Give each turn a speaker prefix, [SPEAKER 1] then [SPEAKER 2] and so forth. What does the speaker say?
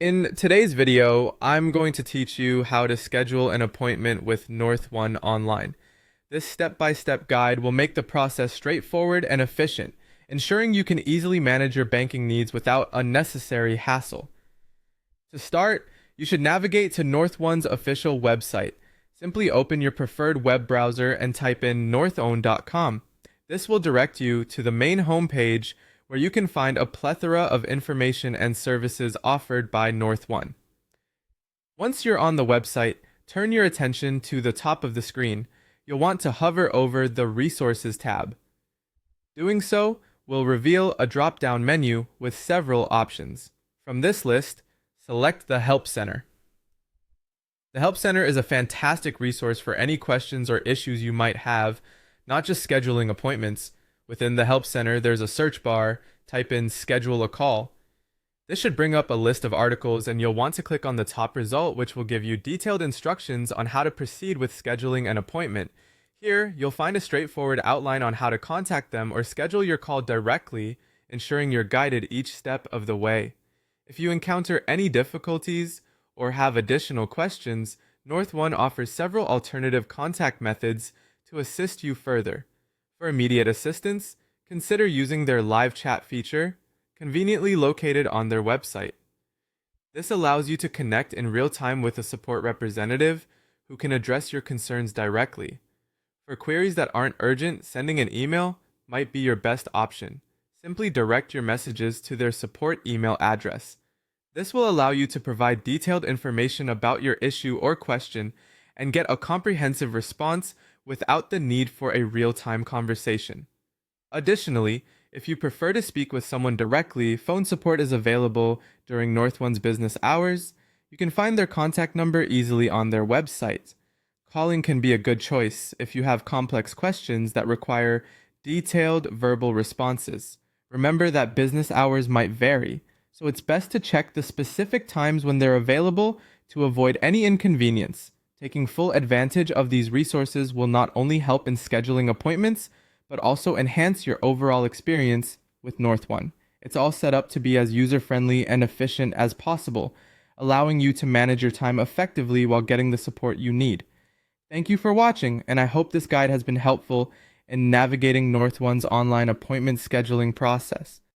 [SPEAKER 1] In today's video, I'm going to teach you how to schedule an appointment with NorthOne online. This step-by-step guide will make the process straightforward and efficient, ensuring you can easily manage your banking needs without unnecessary hassle. To start, you should navigate to NorthOne's official website. Simply open your preferred web browser and type in northone.com. This will direct you to the main homepage where you can find a plethora of information and services offered by NorthOne. Once you're on the website, turn your attention to the top of the screen. You'll want to hover over the Resources tab. Doing so will reveal a drop-down menu with several options. From this list, select the Help Center. The Help Center is a fantastic resource for any questions or issues you might have, not just scheduling appointments. Within the Help Center, there's a search bar. Type in Schedule a Call. This should bring up a list of articles, and you'll want to click on the top result, which will give you detailed instructions on how to proceed with scheduling an appointment. Here, you'll find a straightforward outline on how to contact them or schedule your call directly, ensuring you're guided each step of the way. If you encounter any difficulties or have additional questions, NorthOne offers several alternative contact methods to assist you further. For immediate assistance, consider using their live chat feature, conveniently located on their website. This allows you to connect in real time with a support representative who can address your concerns directly. For queries that aren't urgent, sending an email might be your best option. Simply direct your messages to their support email address. This will allow you to provide detailed information about your issue or question and get a comprehensive response without the need for a real-time conversation. Additionally, if you prefer to speak with someone directly, phone support is available during NorthOne's business hours. You can find their contact number easily on their website. Calling can be a good choice if you have complex questions that require detailed verbal responses. Remember that business hours might vary, so it's best to check the specific times when they're available to avoid any inconvenience. Taking full advantage of these resources will not only help in scheduling appointments, but also enhance your overall experience with NorthOne. It's all set up to be as user-friendly and efficient as possible, allowing you to manage your time effectively while getting the support you need. Thank you for watching, and I hope this guide has been helpful in navigating NorthOne's online appointment scheduling process.